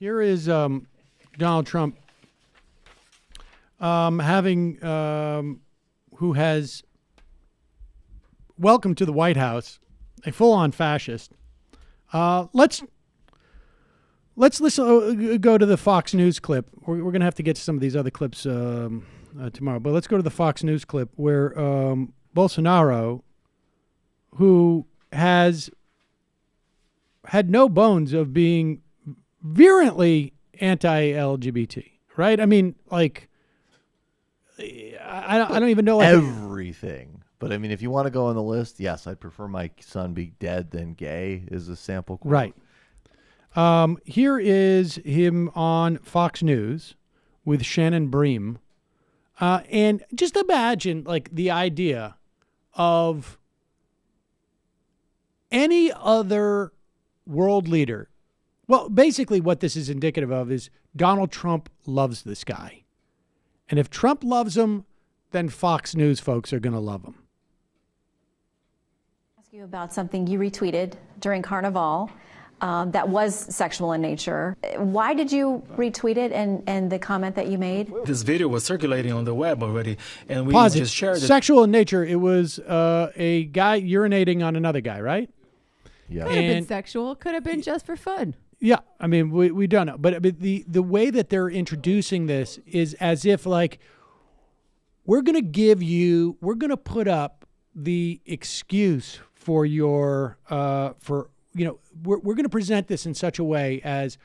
Here is Donald Trump who has welcomed to the White House a full-on fascist. Let's listen. Go to the Fox News clip. We're going to have to get to some of these other clips tomorrow, but let's go to the Fox News clip where Bolsonaro, who has had no bones of being virulently anti-LGBT, right? I mean, like, I don't even know everything. But I mean, if you want to go on the list, yes, I'd prefer my son be dead than gay is a sample quote. Right. Here is him on Fox News with Shannon Bream. And just imagine, like, the idea of any other world leader. Well, basically what this is indicative of is Donald Trump loves this guy. And if Trump loves him, then Fox News folks are going to love him. Ask you about something you retweeted during Carnival that was sexual in nature. Why did you retweet it and the comment that you made? This video was circulating on the web already, and we Pause just shared it. Sexual in nature. It was a guy urinating on another guy, right? Yeah. Could have been sexual. Could have been just for fun. Yeah, I mean, we don't know. But the way that they're introducing this is as if, like, we're going to put up the excuse for your, we're going to present this in such a way as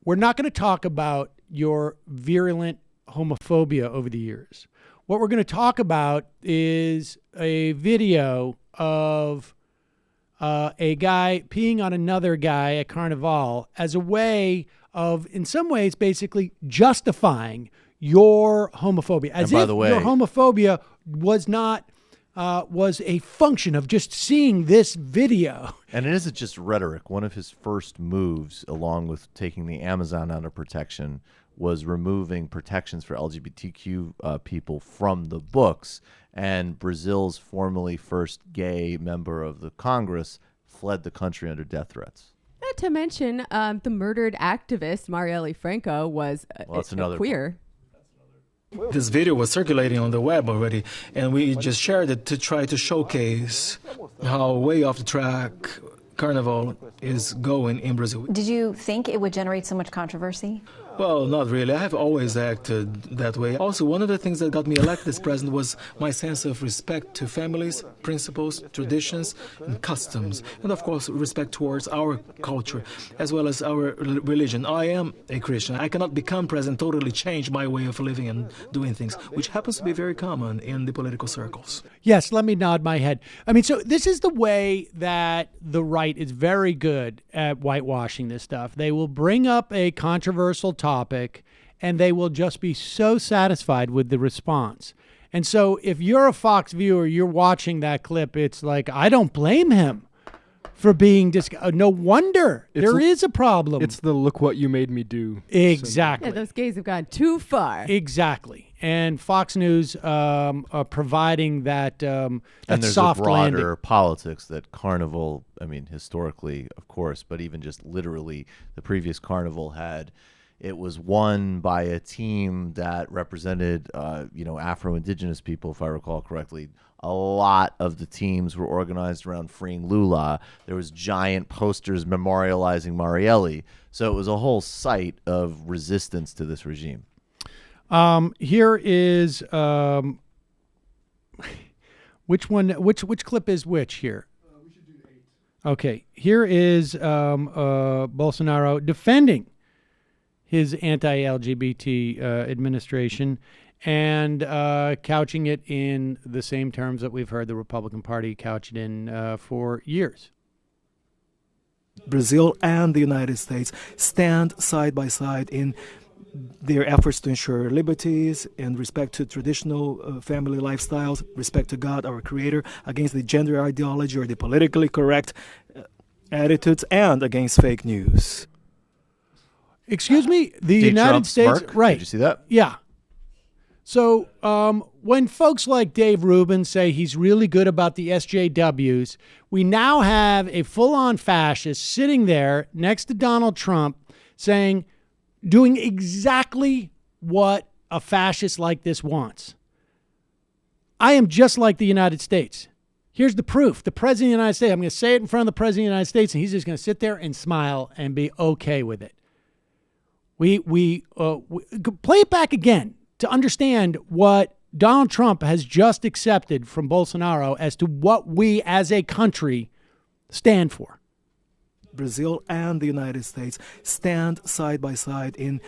we're not going to talk about your virulent homophobia over the years. What we're going to talk about is a video of a guy peeing on another guy at Carnival as a way of, in some ways, basically justifying your homophobia. As if your homophobia was not was a function of just seeing this video. And it isn't just rhetoric. One of his first moves, along with taking the Amazon under protection, was removing protections for LGBTQ people from the books. And Brazil's formerly first gay member of the Congress fled the country under death threats. Not to mention the murdered activist Marielle Franco was queer. This video was circulating on the web already, and we just shared it to try to showcase how way off the track Carnival is going in Brazil. Did you think it would generate so much controversy? Well, not really. I have always acted that way. Also, one of the things that got me elected as president was my sense of respect to families, principles, traditions, and customs. And of course, respect towards our culture, as well as our religion. I am a Christian. I cannot become president, totally change my way of living and doing things, which happens to be very common in the political circles. Yes, let me nod my head. I mean, so this is the way that the right is very good at whitewashing this stuff. They will bring up a controversial topic and they will just be so satisfied with the response. And so if you're a Fox viewer, you're watching that clip, it's like, I don't blame him for being no wonder there is a problem. It's the look what you made me do. Exactly. Yeah, those gays have gone too far. Exactly. And Fox News providing that and there's soft a broader landing. Politics that Carnival, I mean, historically, of course, but even just literally, the previous Carnival had. It was won by a team that represented, Afro-Indigenous people, if I recall correctly. A lot of the teams were organized around freeing Lula. There was giant posters memorializing Marielle. So it was a whole site of resistance to this regime. Here is which one? Which clip is which here? We should do 8. Okay, here is Bolsonaro defending his anti-LGBT administration and couching it in the same terms that we've heard the Republican Party couch it in for years. Brazil and the United States stand side by side in their efforts to ensure liberties and respect to traditional family lifestyles, respect to God, our Creator, against the gender ideology or the politically correct attitudes, and against fake news. Excuse me, the Did United Trump States, smirk? right? Did you see that? Yeah. So when folks like Dave Rubin say he's really good about the SJWs, we now have a full-on fascist sitting there next to Donald Trump doing exactly what a fascist like this wants. I am just like the United States. Here's the proof. The President of the United States, I'm going to say it in front of the President of the United States, and he's just going to sit there and smile and be okay with it. We play it back again to understand what Donald Trump has just accepted from Bolsonaro as to what we as a country stand for. Brazil and the United States stand side by side in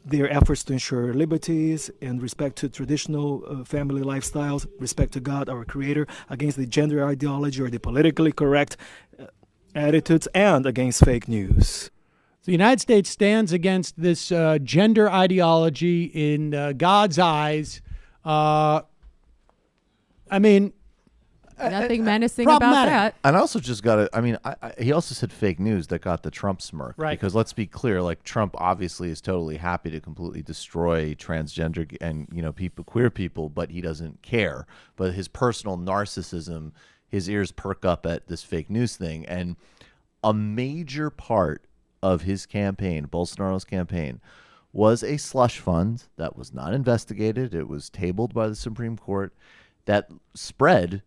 their efforts to ensure liberties and respect to traditional family lifestyles, respect to God, our Creator, against the gender ideology or the politically correct attitudes, and against fake news. The United States stands against this gender ideology in God's eyes. I mean, nothing menacing about that. And I also just got to, he also said fake news that got the Trump smirk. Right. Because let's be clear, like Trump obviously is totally happy to completely destroy transgender and, people, queer people, but he doesn't care. But his personal narcissism, his ears perk up at this fake news thing. And a major part of his campaign, Bolsonaro's campaign, was a slush fund that was not investigated. It was tabled by the Supreme Court that spread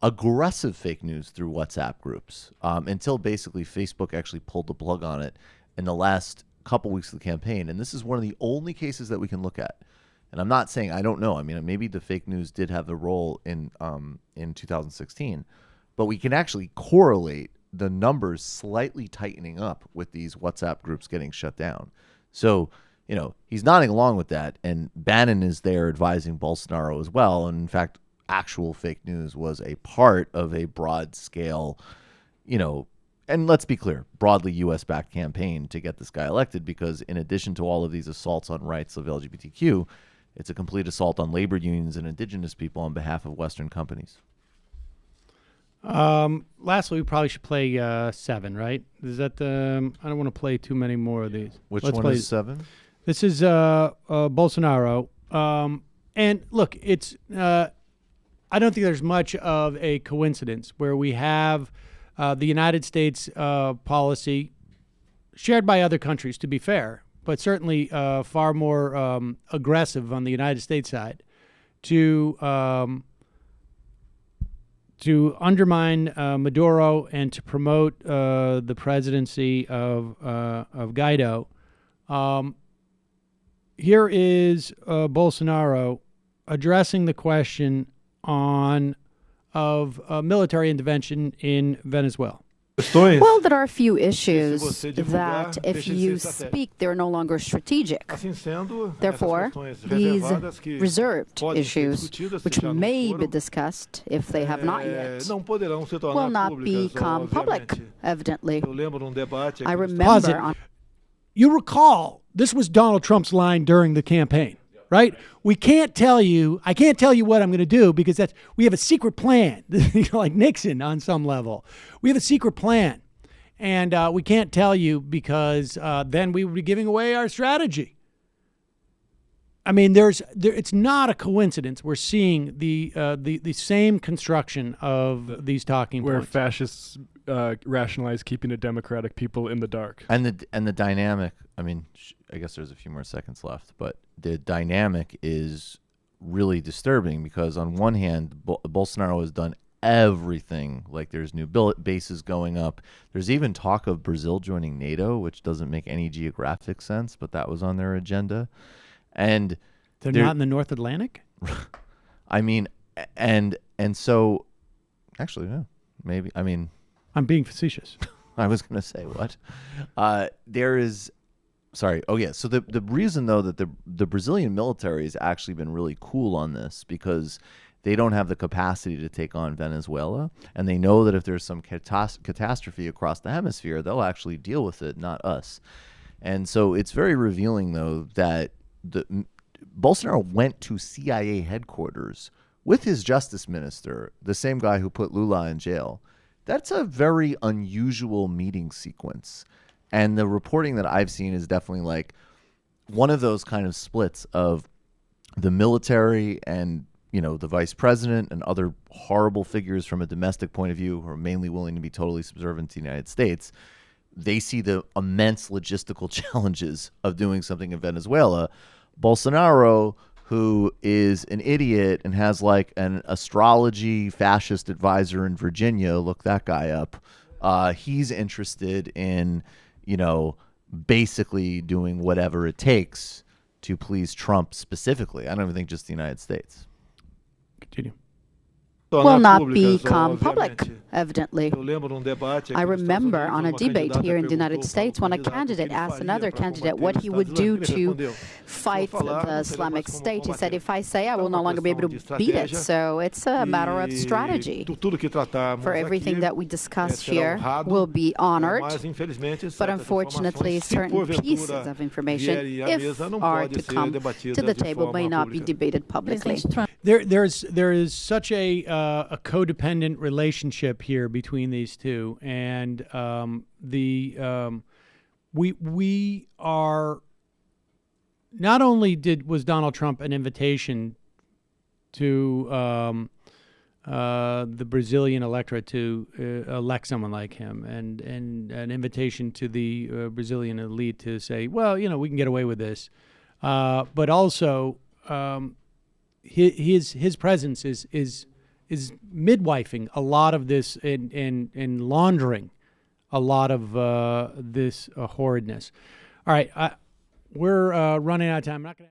aggressive fake news through WhatsApp groups until basically Facebook actually pulled the plug on it in the last couple weeks of the campaign. And this is one of the only cases that we can look at. And I'm not saying I don't know. I mean, maybe the fake news did have the role in 2016, but we can actually correlate the numbers slightly tightening up with these WhatsApp groups getting shut down. So, he's nodding along with that. And Bannon is there advising Bolsonaro as well. And in fact, actual fake news was a part of a broad scale, and let's be clear, broadly U.S.-backed campaign to get this guy elected, because in addition to all of these assaults on rights of LGBTQ, it's a complete assault on labor unions and indigenous people on behalf of Western companies. Lastly, we probably should play 7, right? Is that I don't want to play too many more of these. Let's one play is 7? This is Bolsonaro. And look, it's I don't think there's much of a coincidence where we have the United States policy shared by other countries, to be fair, but certainly far more aggressive on the United States side to undermine Maduro and to promote the presidency of Guaido. Here is Bolsonaro addressing the question of military intervention in Venezuela. Well, there are a few issues that if you speak, they're no longer strategic. Therefore, these reserved issues, which may be discussed if they have not yet, will not become public, evidently. I remember... You recall, this was Donald Trump's line during the campaign. Right? I can't tell you what I'm going to do because we have a secret plan, like Nixon on some level. We have a secret plan, and we can't tell you because then we would be giving away our strategy. I mean, it's not a coincidence. We're seeing the same construction of these talking points. Where fascists rationalize keeping a democratic people in the dark. And the dynamic, I mean, I guess there's a few more seconds left, but the dynamic is really disturbing because on one hand, Bolsonaro has done everything. Like there's new bases going up. There's even talk of Brazil joining NATO, which doesn't make any geographic sense, but that was on their agenda. And they're not in the North Atlantic? I mean, and so actually, no, maybe. I mean, I'm being facetious. I was going to say what? There is. Sorry. Oh, yeah. So the reason, though, that the Brazilian military has actually been really cool on this because they don't have the capacity to take on Venezuela. And they know that if there's some catastrophe across the hemisphere, they'll actually deal with it, not us. And so it's very revealing, though, that Bolsonaro went to CIA headquarters with his justice minister, the same guy who put Lula in jail. That's a very unusual meeting sequence. And the reporting that I've seen is definitely like one of those kind of splits of the military and, you know, the vice president and other horrible figures from a domestic point of view who are mainly willing to be totally subservient to the United States, they see the immense logistical challenges of doing something in Venezuela. Bolsonaro, who is an idiot and has like an astrology fascist advisor in Virginia, look that guy up. He's interested in, you know, basically doing whatever it takes to please Trump specifically. I don't even think just the United States. Continue. Will not become public, evidently. I remember on a debate here in the United States when a candidate asked another candidate what he would do to fight the Islamic State. He said, if I say, I will no longer be able to beat it. So it's a matter of strategy. For everything that we discuss here will be honored, but unfortunately certain pieces of information, if are to come to the table, may not be debated publicly. There is such a codependent relationship here between these two, and we are not only was Donald Trump an invitation to the Brazilian electorate to elect someone like him, and an invitation to the Brazilian elite to say, well, you know, we can get away with this, but also his presence is midwifing a lot of this and laundering a lot of this horridness. All right, we're running out of time. I'm not going to.